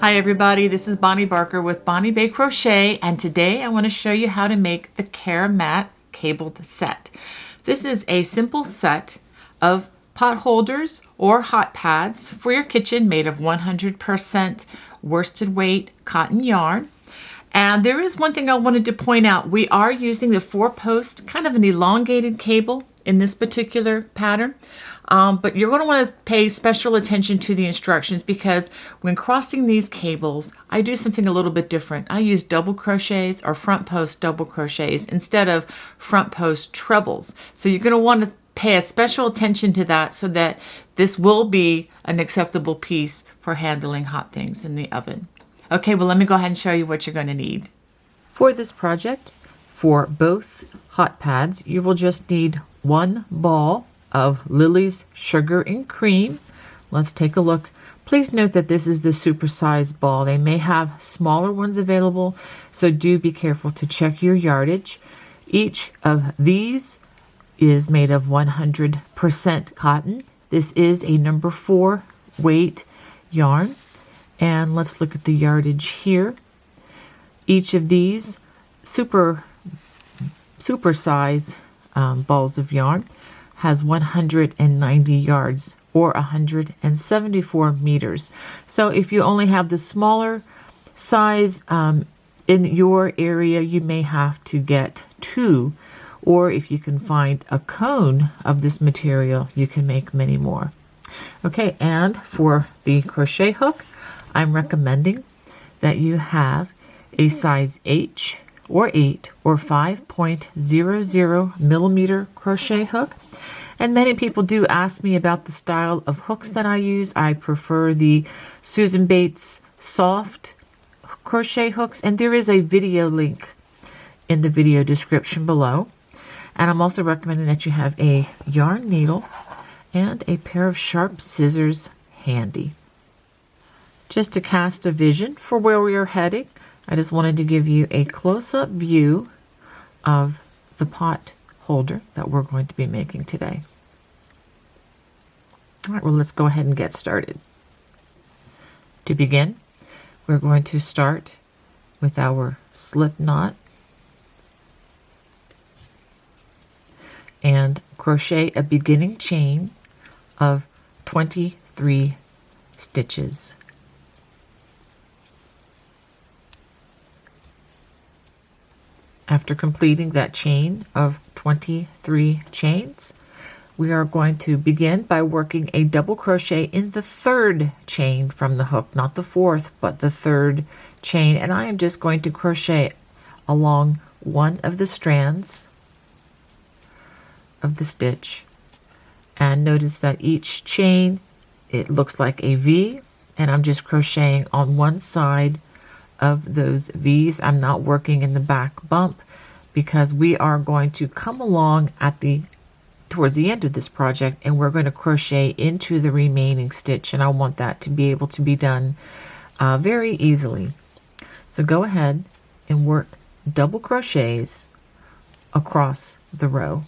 Hi everybody, this is Bonnie Barker with Bonnie Bay Crochet, and today I want to show you how to make the Care Mat cabled set. This is a simple set of pot holders or hot pads for your kitchen made of 100% worsted weight cotton yarn. And there is one thing I wanted to point out. We are using the 4-post, kind of an elongated cable in this particular pattern. But you're going to want to pay special attention to the instructions, because when crossing these cables, I do something a little bit different. I use double crochets or front post double crochets instead of front post trebles. So you're going to want to pay a special attention to that so that this will be an acceptable piece for handling hot things in the oven. Okay, well, let me go ahead and show you what you're going to need. For this project, for both hot pads, you will just need one ball of Lily's Sugar and Cream. Let's take a look. Please note that this is the supersized ball. They may have smaller ones available, so do be careful to check your yardage. Each of these is made of 100% cotton. This is a number 4 weight yarn. And let's look at the yardage here. Each of these super size balls of yarn has 190 yards or 174 meters. So if you only have the smaller size in your area, you may have to get 2, or if you can find a cone of this material, you can make many more. Okay, and for the crochet hook, I'm recommending that you have a size H or 8 or 5.00 millimeter crochet hook. And many people do ask me about the style of hooks that I use. I prefer the Susan Bates soft crochet hooks, and there is a video link in the video description below. And I'm also recommending that you have a yarn needle and a pair of sharp scissors handy. Just to cast a vision for where we are heading, I just wanted to give you a close-up view of the pot holder that we're going to be making today. All right, well, let's go ahead and get started. To begin, we're going to start with our slip knot and crochet a beginning chain of 23 stitches. After completing that chain of 23 chains, we are going to begin by working a double crochet in the 3rd chain from the hook, not the 4th, but the 3rd chain. And I am just going to crochet along one of the strands of the stitch. And notice that each chain, it looks like a V, and I'm just crocheting on one side of those V's. I'm not working in the back bump, because we are going to come along towards the end of this project, and we're going to crochet into the remaining stitch, and I want that to be able to be done very easily. So go ahead and work double crochets across the row.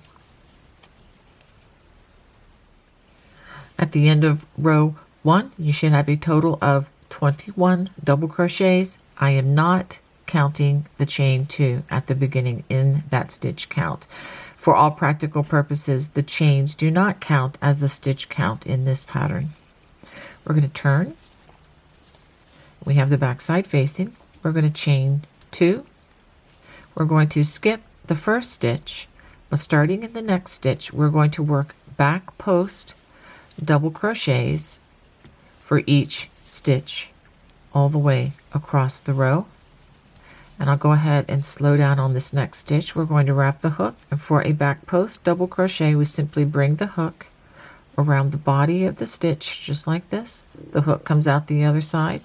At the end of row 1, you should have a total of 21 double crochets. I am not counting the chain 2 at the beginning in that stitch count. For all practical purposes, the chains do not count as a stitch count in this pattern. We're going to turn. We have the back side facing. We're going to chain 2. We're going to skip the first stitch, but starting in the next stitch, we're going to work back post double crochets for each stitch all the way across the row. And I'll go ahead and slow down on this next stitch. We're going to wrap the hook, and for a back post double crochet, we simply bring the hook around the body of the stitch just like this. The hook comes out the other side,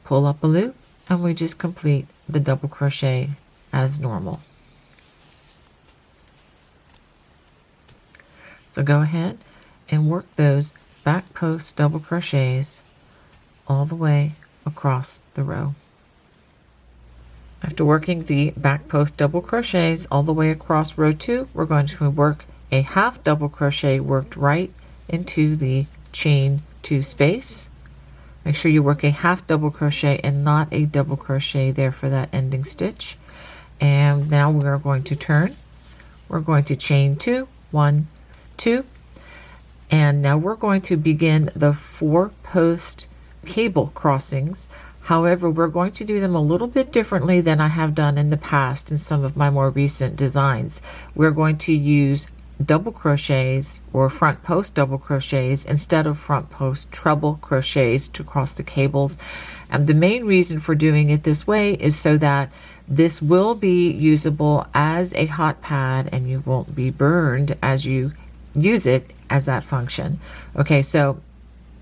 pull up a loop, and we just complete the double crochet as normal. So go ahead and work those back post double crochets all the way across the row. After working the back post double crochets all the way across row 2, we're going to work a half double crochet worked right into the chain 2 space, Make sure you work a half double crochet and not a double crochet there for that ending stitch. And now we are going to turn. We're going to chain 2, 1, 2, and now we're going to begin the 4-post cable crossings. However, we're going to do them a little bit differently than I have done in the past in some of my more recent designs. We're going to use double crochets or front post double crochets instead of front post treble crochets to cross the cables. And the main reason for doing it this way is so that this will be usable as a hot pad and you won't be burned as you use it as that function. Okay, so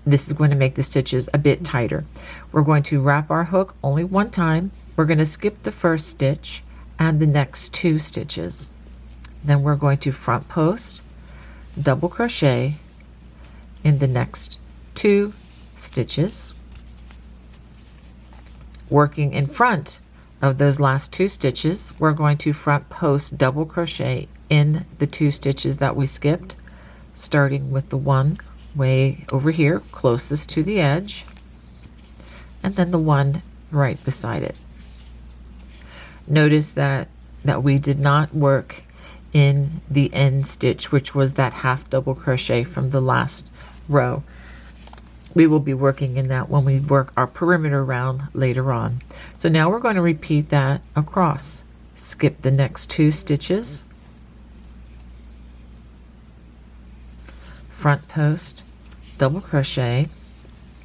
this is going to make the stitches a bit tighter. We're going to wrap our hook only one time. We're going to skip the first stitch and the next 2 stitches. Then we're going to front post double crochet in the next 2 stitches, working in front of those last 2 stitches. We're going to front post double crochet in the 2 stitches that we skipped, starting with the one way over here closest to the edge and then the one right beside it. Notice that we did not work in the end stitch, which was that half double crochet from the last row. We will be working in that when we work our perimeter round later on. So now we're going to repeat that across. Skip the next 2 stitches, front post double crochet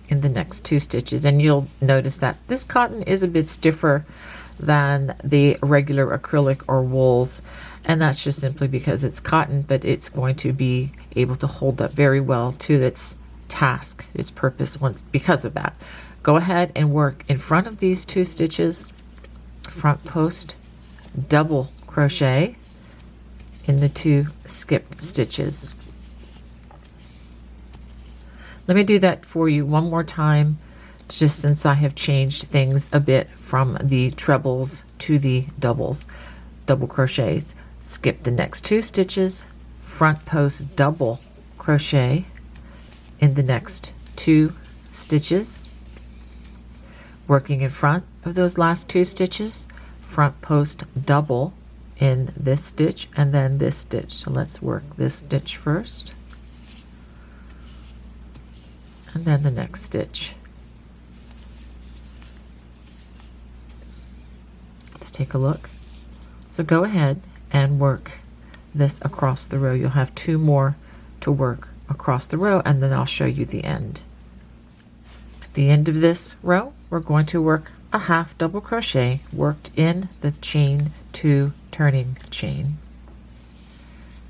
in the next 2 stitches, and you'll notice that this cotton is a bit stiffer than the regular acrylic or wools, and that's just simply because it's cotton, but it's going to be able to hold up very well to its task, its purpose once because of that. Go ahead and work in front of these 2 stitches, front post double crochet in the 2 skipped stitches. Let me do that for you one more time, just since I have changed things a bit from the trebles to the doubles. Double crochets. Skip the next 2 stitches, front post double crochet in the next 2 stitches, working in front of those last 2 stitches, front post double in this stitch and then this stitch. So let's work this stitch first and then the next stitch. Let's take a look. So go ahead and work this across the row. You'll have 2 more to work across the row, and then I'll show you the end. At the end of this row, we're going to work a half double crochet worked in the chain 2 turning chain.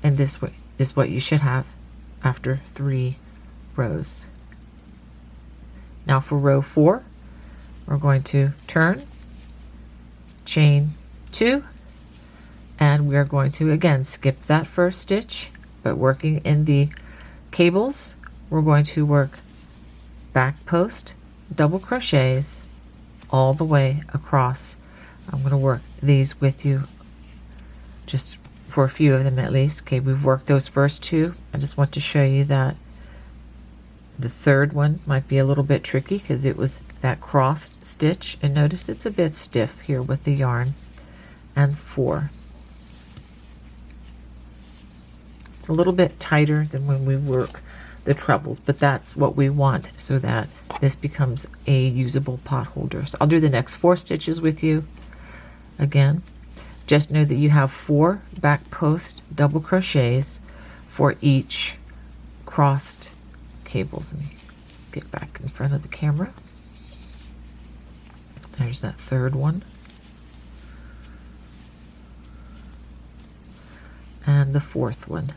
And this way is what you should have after 3 rows. Now for row 4, we're going to turn, chain 2, and we are going to again skip that first stitch, but working in the cables, we're going to work back post double crochets all the way across. I'm going to work these with you just for a few of them at least. Okay, we've worked those first 2. I just want to show you that the third one might be a little bit tricky because it was that crossed stitch, and notice it's a bit stiff here with the yarn. And 4. It's a little bit tighter than when we work the trebles, but that's what we want so that this becomes a usable pot holder. So I'll do the next 4 stitches with you again. Just know that you have 4 back post double crochets for each crossed cables. Let me get back in front of the camera. There's that third one. And the 4th one.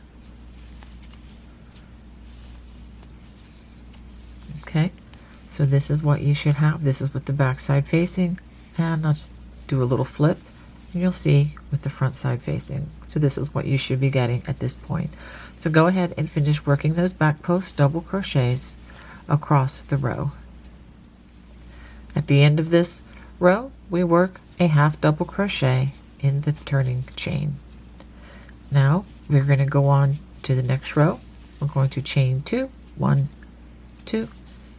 Okay, so this is what you should have. This is with the back side facing, and I'll just do a little flip and you'll see with the front side facing. So this is what you should be getting at this point. So go ahead and finish working those back post double crochets across the row. At the end of this row, we work a half double crochet in the turning chain. Now we're going to go on to the next row. We're going to chain 2, 1, 2,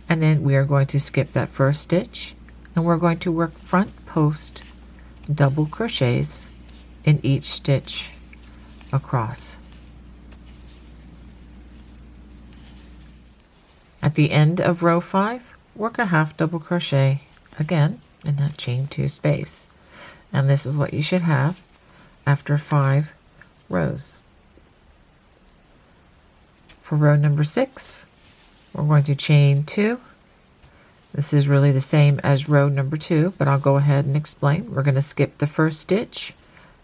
And then we are going to skip that first stitch, and we're going to work front post double crochets in each stitch across. At the end of row 5, work a half double crochet again in that chain 2 space. And this is what you should have after 5 rows. For row number 6, we're going to chain 2. This is really the same as row number 2, but I'll go ahead and explain. We're going to skip the first stitch,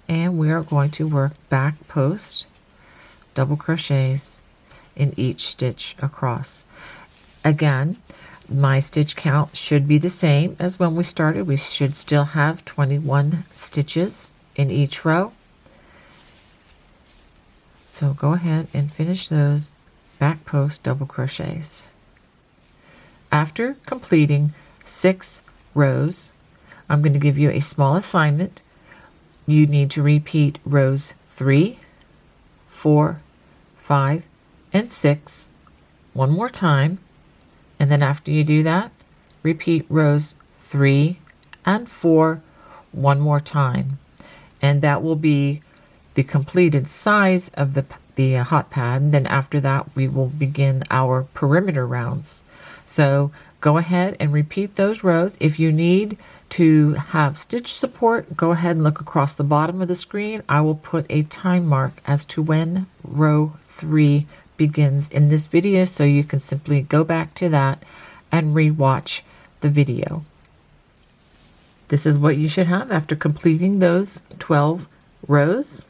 and we are going to work back post double crochets in each stitch across. Again, my stitch count should be the same as when we started. We should still have 21 stitches in each row. So go ahead and finish those back post double crochets. After completing 6 rows, I'm going to give you a small assignment. You need to repeat rows 3, 4, 5, and 6 one more time. And then after you do that, repeat rows 3 and 4 one more time. And that will be the completed size of the hot pad. And then after that, we will begin our perimeter rounds. So go ahead and repeat those rows. If you need to have stitch support, go ahead and look across the bottom of the screen. I will put a time mark as to when row 3 begins in this video, so you can simply go back to that and re-watch the video. This is what you should have after completing those 12 rows.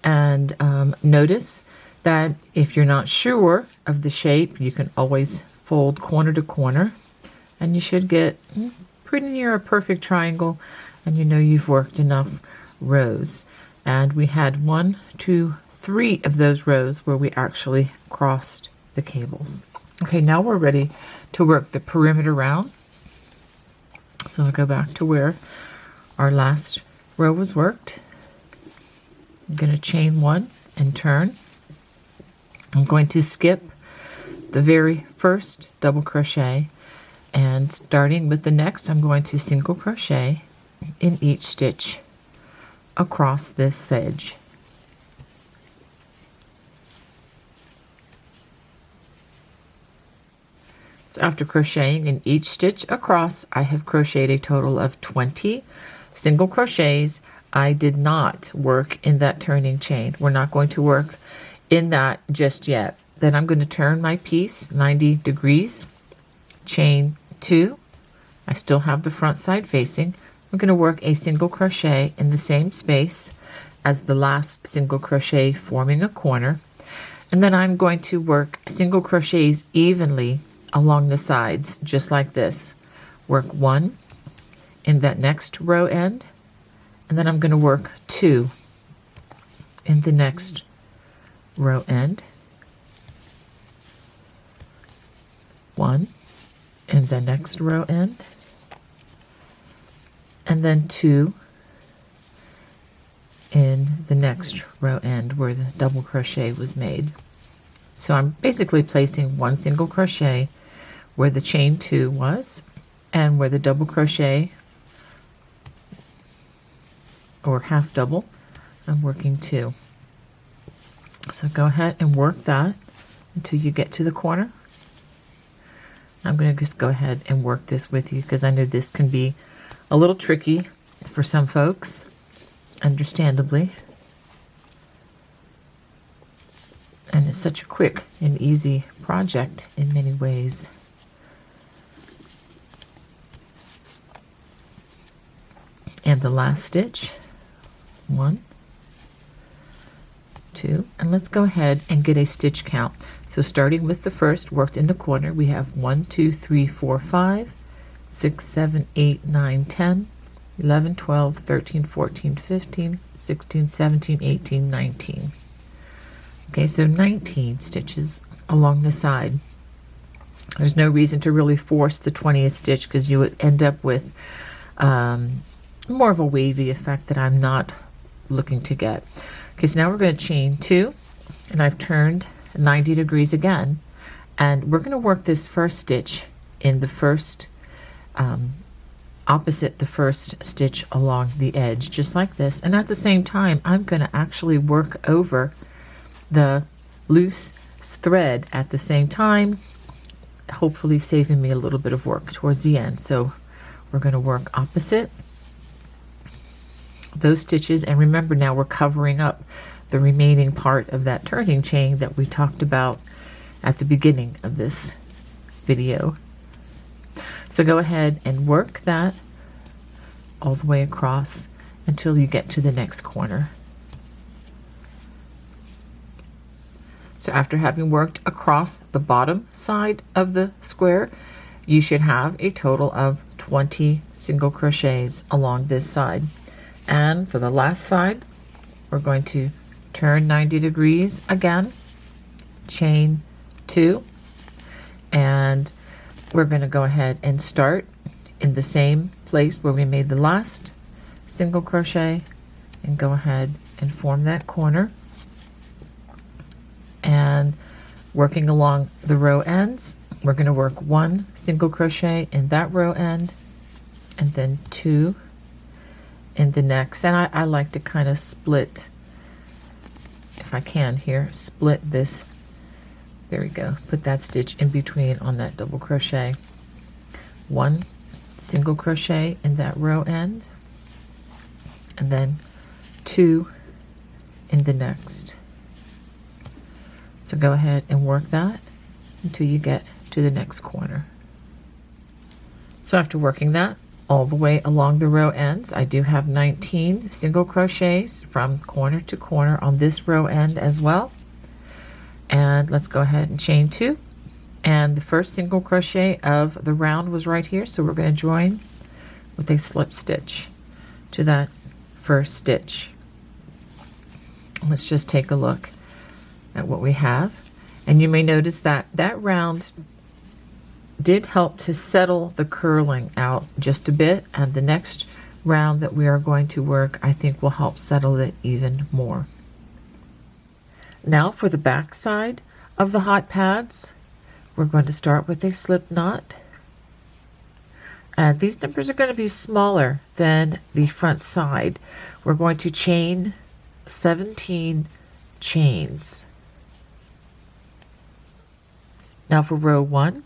And notice that if you're not sure of the shape, you can always fold corner to corner, and you should get pretty near a perfect triangle, and you know you've worked enough rows. And we had 1, 2, 3 of those rows where we actually crossed the cables. Okay, now we're ready to work the perimeter round. So we'll go back to where our last row was worked. I'm going to chain 1 and turn. I'm going to skip the very first double crochet, and starting with the next, I'm going to single crochet in each stitch across this edge. So after crocheting in each stitch across, I have crocheted a total of 20 single crochets. I did not work in that turning chain. We're not going to work in that just yet. Then I'm going to turn my piece 90 degrees, chain 2. I still have the front side facing. I'm going to work a single crochet in the same space as the last single crochet, forming a corner. And then I'm going to work single crochets evenly along the sides, just like this. Work 1 in that next row end, and then I'm going to work 2 in the next row end, 1 in the next row end, and then 2 in the next row end where the double crochet was made. So I'm basically placing 1 single crochet where the chain 2 was, and where the double crochet or half double, I'm working 2. So go ahead and work that until you get to the corner. I'm going to just go ahead and work this with you because I know this can be a little tricky for some folks, understandably. And it's such a quick and easy project in many ways. And the last stitch, 1, 2, and let's go ahead and get a stitch count. So starting with the first, worked in the corner, we have 1, 2, 3, 4, 5, 6, 7, 8, 9, 10, 11, 12, 13, 14, 15, 16, 17, 18, 19. Okay, so 19 stitches along the side. There's no reason to really force the 20th stitch because you would end up with more of a wavy effect that I'm not looking to get. Okay, so now we're going to chain 2, and I've turned 90 degrees again, And we're going to work this first stitch in the first opposite the first stitch along the edge, just like this. And at the same time, I'm going to actually work over the loose thread at the same time, hopefully saving me a little bit of work towards the end. So we're going to work opposite those stitches, and remember, now we're covering up the remaining part of that turning chain that we talked about at the beginning of this video. So go ahead and work that all the way across until you get to the next corner. So after having worked across the bottom side of the square, you should have a total of 20 single crochets along this side. And for the last side, we're going to turn 90 degrees again, chain 2, and we're going to go ahead and start in the same place where we made the last single crochet and go ahead and form that corner. And working along the row ends, we're going to work 1 single crochet in that row end and then 2 in the next. And I like to kind of split, if I can here, split this. There we go. Put that stitch in between on that double crochet. 1 single crochet in that row end and then 2 in the next. So go ahead and work that until you get to the next corner. So after working that all the way along the row ends, I do have 19 single crochets from corner to corner on this row end as well. And let's go ahead and chain 2. And the first single crochet of the round was right here, so we're going to join with a slip stitch to that first stitch. Let's just take a look at what we have, and you may notice that that round did help to settle the curling out just a bit, and the next round that we are going to work, I think, will help settle it even more. Now for the back side of the hot pads, we're going to start with a slip knot, and these numbers are going to be smaller than the front side. We're going to chain 17 chains. Now for row 1,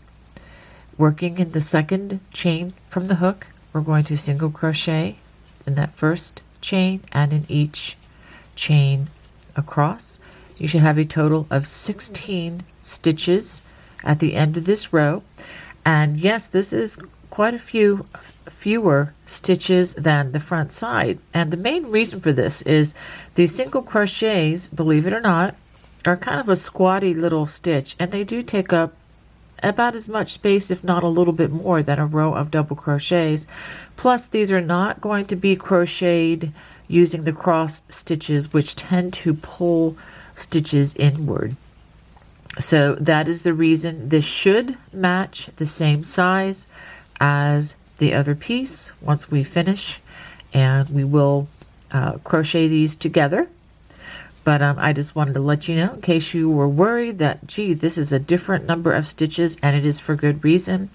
working in the second chain from the hook, we're going to single crochet in that first chain and in each chain across. You should have a total of 16 stitches at the end of this row. And yes, this is quite a few fewer stitches than the front side. And the main reason for this is these single crochets, believe it or not, are kind of a squatty little stitch, and they do take up about as much space, if not a little bit more, than a row of double crochets. Plus, these are not going to be crocheted using the cross stitches, which tend to pull stitches inward. So that is the reason this should match the same size as the other piece once we finish, and we will crochet these together. But I just wanted to let you know, in case you were worried that, gee, this is a different number of stitches, and it is for good reason.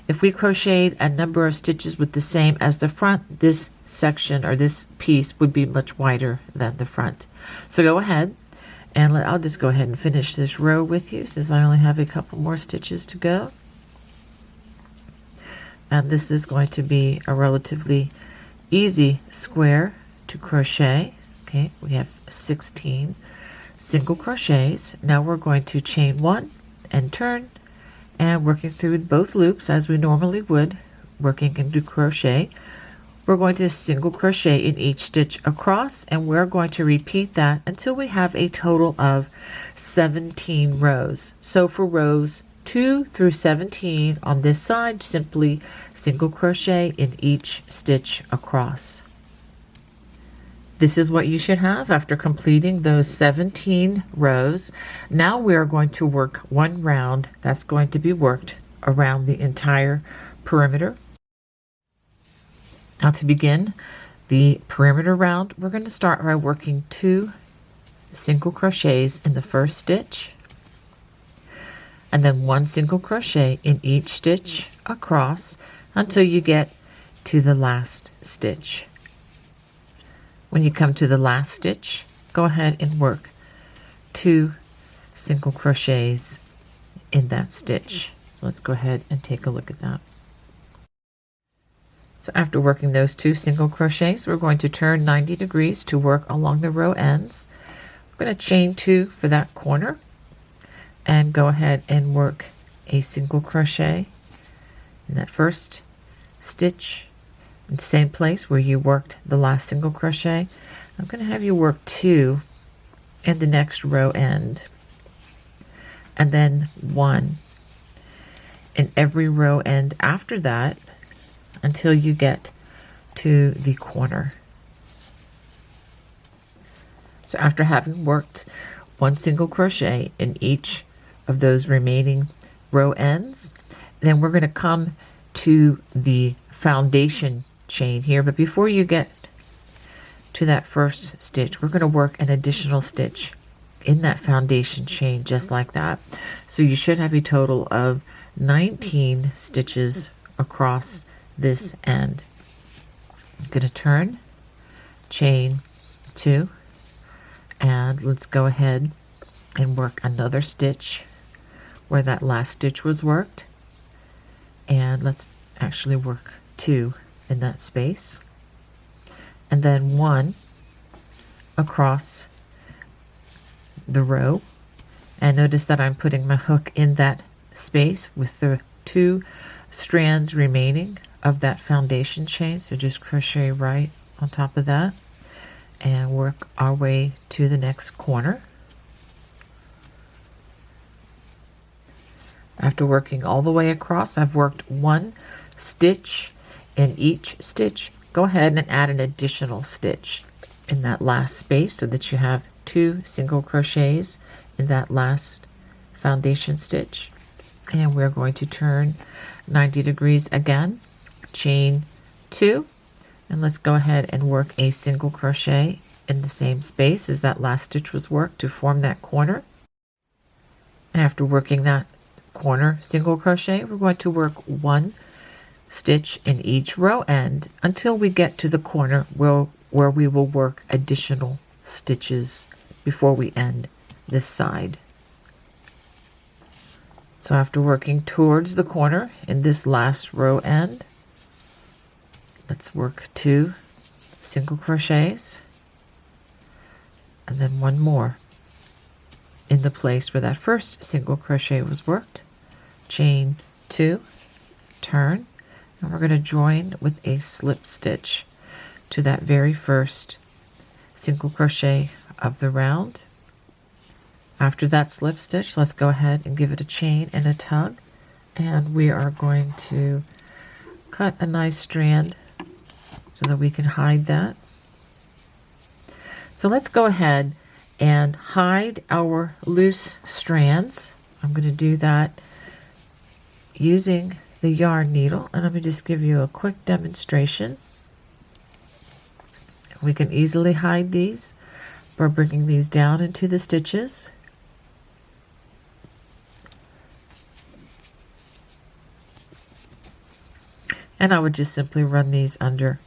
If we crocheted a number of stitches with the same as the front, this section or this piece would be much wider than the front. So go ahead, and I'll just go ahead and finish this row with you, since I only have a couple more stitches to go. And this is going to be a relatively easy square to crochet. Okay, we have 16 single crochets. Now we're going to chain 1 and turn, and working through both loops as we normally would, working into crochet. We're going to single crochet in each stitch across, and we're going to repeat that until we have a total of 17 rows. So for rows 2 through 17 on this side, simply single crochet in each stitch across. This is what you should have after completing those 17 rows. Now we are going to work one round that's going to be worked around the entire perimeter. Now to begin the perimeter round, we're going to start by working 2 single crochets in the first stitch. and then 1 single crochet in each stitch across until you get to the last stitch. When you come to the last stitch, go ahead and work 2 single crochets in that stitch. So let's go ahead and take a look at that. So after working those 2 single crochets, we're going to turn 90 degrees to work along the row ends. We're going to chain 2 for that corner and go ahead and work a single crochet in that first stitch in the same place where you worked the last single crochet. I'm going to have you work 2 in the next row end, and then 1 in every row end after that until you get to the corner. So after having worked 1 single crochet in each of those remaining row ends, then we're going to come to the foundation chain here. But before you get to that first stitch, we're going to work an additional stitch in that foundation chain just like that. So you should have a total of 19 stitches across this end. I'm going to turn, chain 2, and let's go ahead and work another stitch where that last stitch was worked, and let's actually work 2 in that space, and then 1 across the row. And notice that I'm putting my hook in that space with the 2 strands remaining of that foundation chain. So just crochet right on top of that and work our way to the next corner. After working all the way across, I've worked 1 stitch in each stitch. Go ahead and add an additional stitch in that last space so that you have 2 single crochets in that last foundation stitch. And we're going to turn 90 degrees again, chain 2, and let's go ahead and work a single crochet in the same space as that last stitch was worked to form that corner. After working that corner single crochet, we're going to work 1 stitch in each row end until we get to the corner where we will work additional stitches before we end this side. So after working towards the corner in this last row end, let's work 2 single crochets and then 1 more in the place where that first single crochet was worked. Chain 2, turn, and we're going to join with a slip stitch to that very first single crochet of the round. After that slip stitch, let's go ahead and give it a chain and a tug, and we are going to cut a nice strand so that we can hide that. So let's go ahead and hide our loose strands. I'm going to do that using the yarn needle, and let me just give you a quick demonstration. We can easily hide these by bringing these down into the stitches. And I would just simply run these under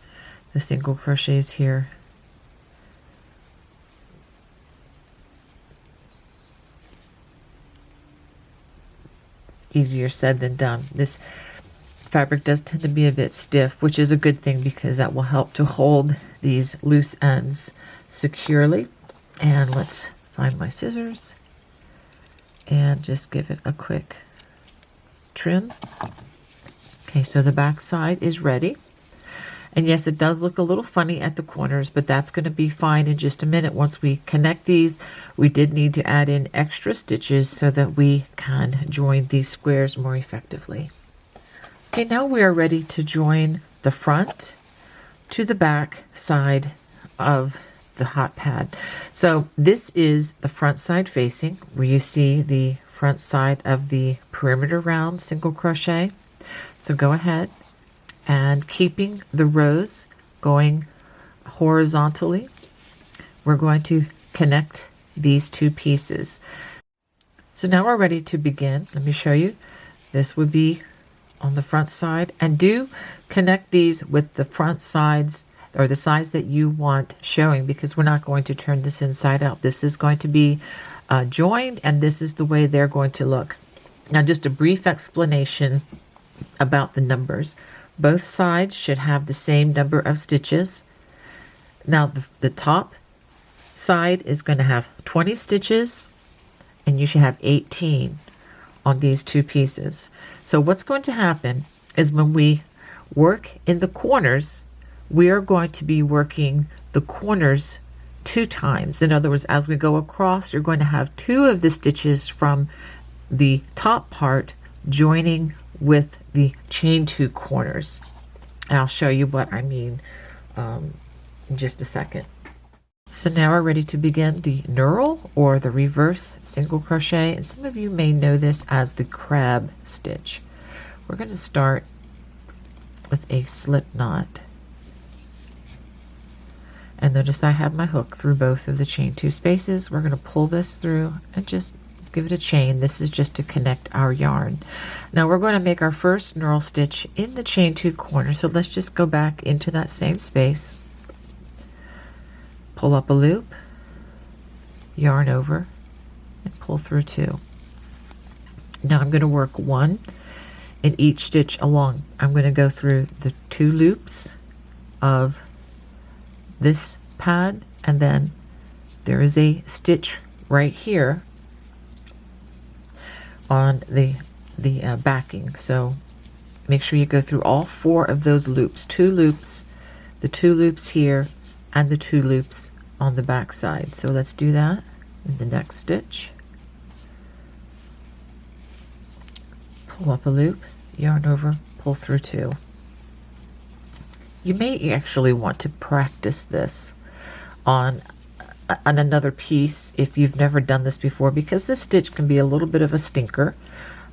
the single crochets here. Easier said than done. This fabric does tend to be a bit stiff, which is a good thing because that will help to hold these loose ends securely. And let's find my scissors and just give it a quick trim. Okay, so the back side is ready. And yes, it does look a little funny at the corners, but that's going to be fine in just a minute. Once we connect these, we did need to add in extra stitches so that we can join these squares more effectively. Okay, now we are ready to join the front to the back side of the hot pad. So this is the front side facing, where you see the front side of the perimeter round single crochet. So go ahead and keeping the rows going horizontally, we're going to connect these 2 pieces. So now we're ready to begin. Let me show you. This would be on the front side, and do connect these with the front sides or the sides that you want showing, because we're not going to turn this inside out. This is going to be joined, and this is the way they're going to look. Now, just a brief explanation about the numbers. Both sides should have the same number of stitches. Now, the top side is going to have 20 stitches, and you should have 18 on these two pieces. So what's going to happen is when we work in the corners, we are going to be working the corners 2 times. In other words, as we go across, you're going to have 2 of the stitches from the top part joining with the chain 2 corners. And I'll show you what I mean in just a second. So now we're ready to begin the knurl, or the reverse single crochet, and some of you may know this as the crab stitch. We're going to start with a slip knot, and notice I have my hook through both of the chain 2 spaces. We're going to pull this through and just give it a chain. This is just to connect our yarn. Now we're going to make our first knurl stitch in the chain 2 corner, so let's just go back into that same space. Pull up a loop, yarn over, and pull through 2. Now I'm going to work 1 in each stitch along. I'm going to go through the 2 loops of this pad, and then there is a stitch right here on the backing. So make sure you go through all 4 of those loops. 2 loops, the 2 loops here, and the 2 loops on the back side. So let's do that in the next stitch. Pull up a loop, yarn over, pull through 2. You may actually want to practice this on another piece if you've never done this before, because this stitch can be a little bit of a stinker.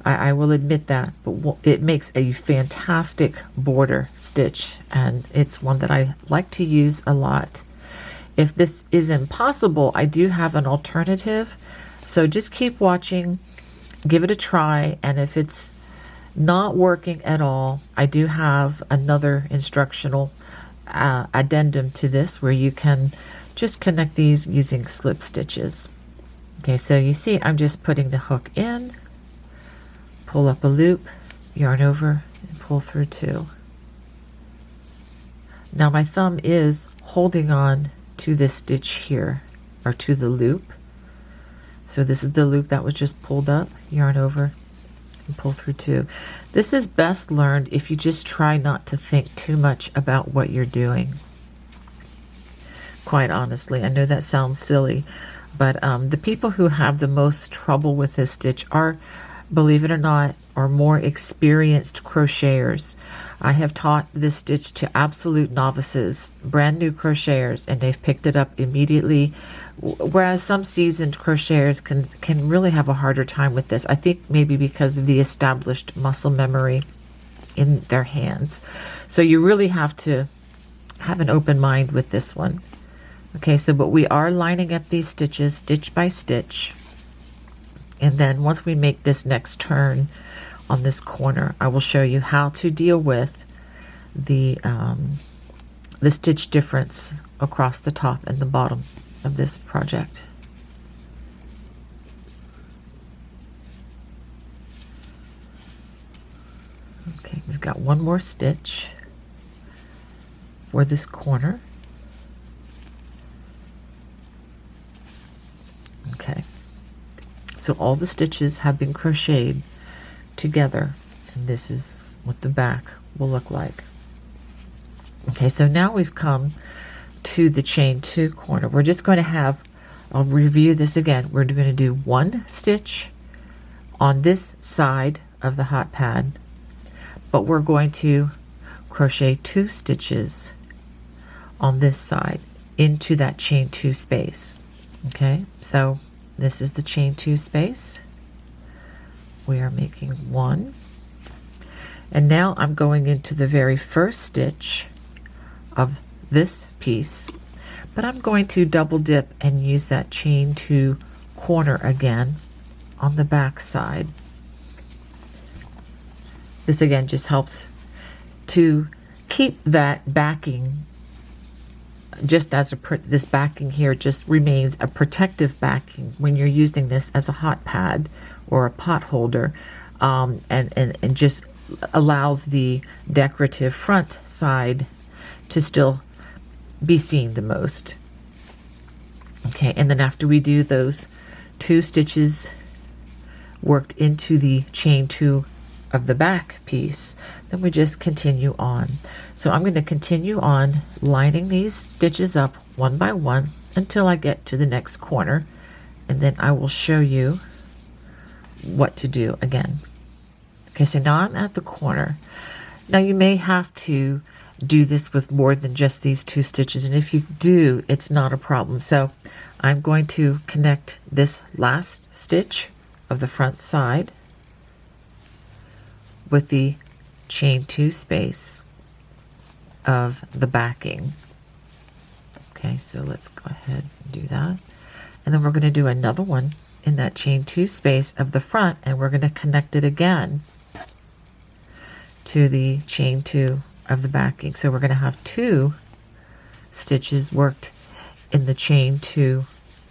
I will admit that, but it makes a fantastic border stitch, and it's one that I like to use a lot. If this is impossible, I do have an alternative, so just keep watching, give it a try, and if it's not working at all, I do have another instructional addendum to this where you can just connect these using slip stitches. Okay, so you see I'm just putting the hook in, pull up a loop, yarn over, and pull through 2. Now my thumb is holding on to this stitch here, or to the loop. So this is the loop that was just pulled up, yarn over, and pull through 2. This is best learned if you just try not to think too much about what you're doing. Quite honestly, I know that sounds silly, but the people who have the most trouble with this stitch are, believe it or not, are more experienced crocheters. I have taught this stitch to absolute novices, brand new crocheters, and they've picked it up immediately, whereas some seasoned crocheters can really have a harder time with this. I think maybe because of the established muscle memory in their hands. So you really have to have an open mind with this one. Okay, so but we are lining up these stitches stitch by stitch, and then once we make this next turn on this corner, I will show you how to deal with the stitch difference across the top and the bottom of this project. Okay, we've got one more stitch for this corner. Okay, so all the stitches have been crocheted together, and this is what the back will look like. Okay, so now we've come to the chain 2 corner. We're just going to have, I'll review this again. We're going to do 1 stitch on this side of the hot pad, but we're going to crochet 2 stitches on this side into that chain 2 space. Okay, so this is the chain 2 space. We are making 1, and now I'm going into the very first stitch of this piece, but I'm going to double dip and use that chain 2 corner again on the back side. This again just helps to keep that backing, just as this backing here just remains a protective backing when you're using this as a hot pad or a pot holder, and just allows the decorative front side to still be seen the most. Okay, and then after we do those 2 stitches worked into the chain 2 of the back piece, then we just continue on. So I'm going to continue on lining these stitches up one by one until I get to the next corner, and then I will show you what to do again. Okay, so now I'm at the corner. Now you may have to do this with more than just these 2 stitches, and if you do, it's not a problem. So I'm going to connect this last stitch of the front side with the chain 2 space of the backing. Okay, so let's go ahead and do that. And then we're going to do another one in that chain 2 space of the front, and we're going to connect it again to the chain 2 of the backing. So we're going to have 2 stitches worked in the chain 2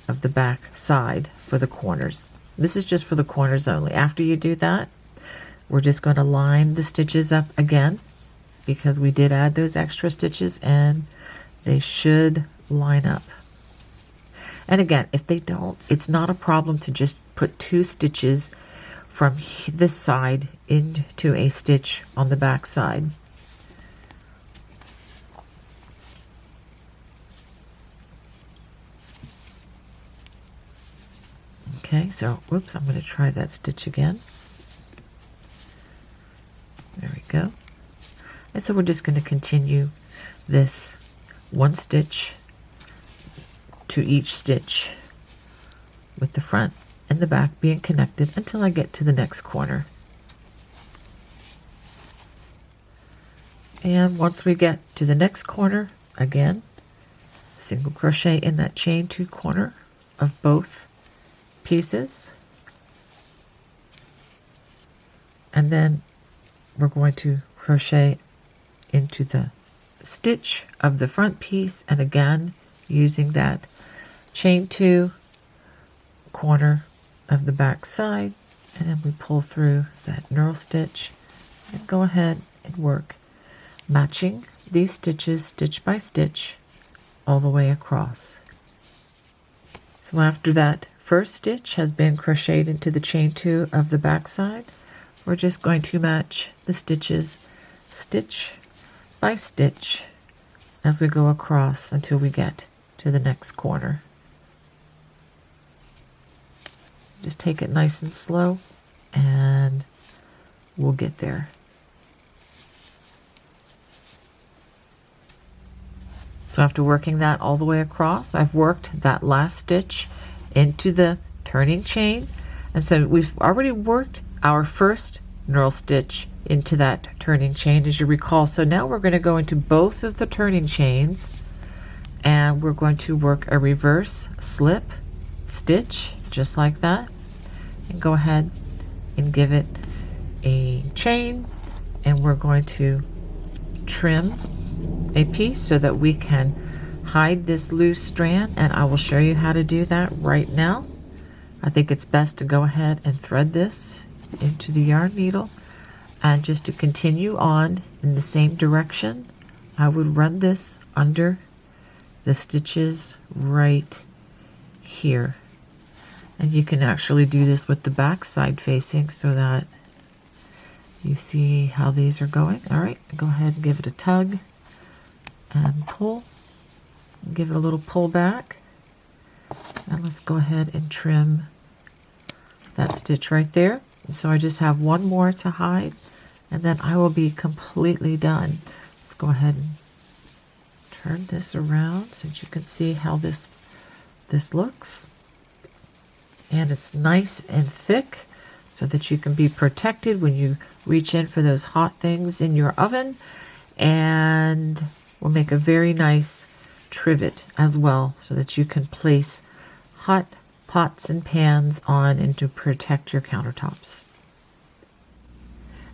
of the back side for the corners. This is just for the corners only. After you do that, we're just going to line the stitches up again, because we did add those extra stitches and they should line up. And again, if they don't, it's not a problem to just put 2 stitches from this side into a stitch on the back side. Okay, so whoops, I'm going to try that stitch again. There we go. And so we're just going to continue this 1 stitch to each stitch with the front and the back being connected until I get to the next corner. And once we get to the next corner, again, single crochet in that chain 2 corner of both pieces, and then we're going to crochet into the stitch of the front piece, and again using that chain 2 corner of the back side, and then we pull through that knurl stitch and go ahead and work matching these stitches stitch by stitch all the way across. So after that first stitch has been crocheted into the chain 2 of the back side, we're just going to match the stitches stitch by stitch as we go across until we get to the next corner. Just take it nice and slow and we'll get there. So after working that all the way across, I've worked that last stitch into the turning chain, and so we've already worked our first knurl stitch into that turning chain, as you recall. So now we're going to go into both of the turning chains and we're going to work a reverse slip stitch just like that, and go ahead and give it a chain, and we're going to trim a piece so that we can hide this loose strand, and I will show you how to do that right now. I think it's best to go ahead and thread this into the yarn needle, and just to continue on in the same direction, I would run this under the stitches right here. And you can actually do this with the back side facing so that you see how these are going. All right, go ahead and give it a tug and pull. Give it a little pull back. And let's go ahead and trim that stitch right there. So I just have one more to hide, and then I will be completely done. Let's go ahead and turn this around so that you can see how this looks. And it's nice and thick so that you can be protected when you reach in for those hot things in your oven, and will make a very nice trivet as well so that you can place hot pots and pans on and to protect your countertops.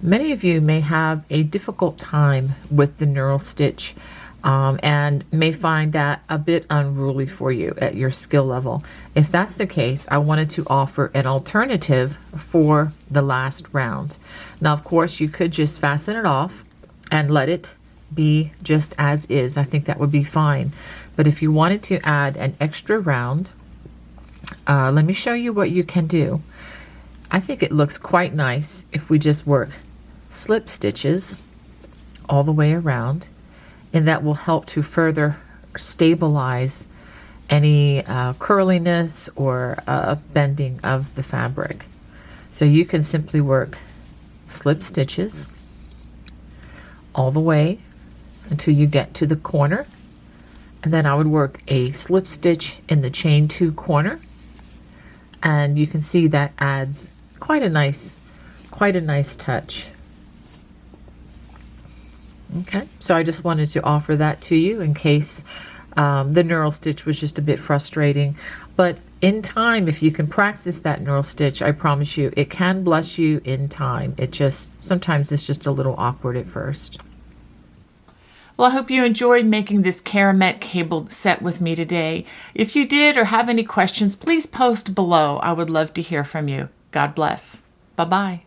Many of you may have a difficult time with the knurl stitch and may find that a bit unruly for you at your skill level. If that's the case, I wanted to offer an alternative for the last round. Now, of course, you could just fasten it off and let it be just as is. I think that would be fine. But if you wanted to add an extra round, let me show you what you can do. I think it looks quite nice if we just work slip stitches all the way around, and that will help to further stabilize any curliness or bending of the fabric. So you can simply work slip stitches all the way until you get to the corner, and then I would work a slip stitch in the chain 2 corner, and you can see that adds quite a nice touch. Okay, so I just wanted to offer that to you in case the knurl stitch was just a bit frustrating. But in time, if you can practice that knurl stitch, I promise you, it can bless you in time. Sometimes it's just a little awkward at first. Well, I hope you enjoyed making this Karamet cabled set with me today. If you did or have any questions, please post below. I would love to hear from you. God bless. Bye-bye.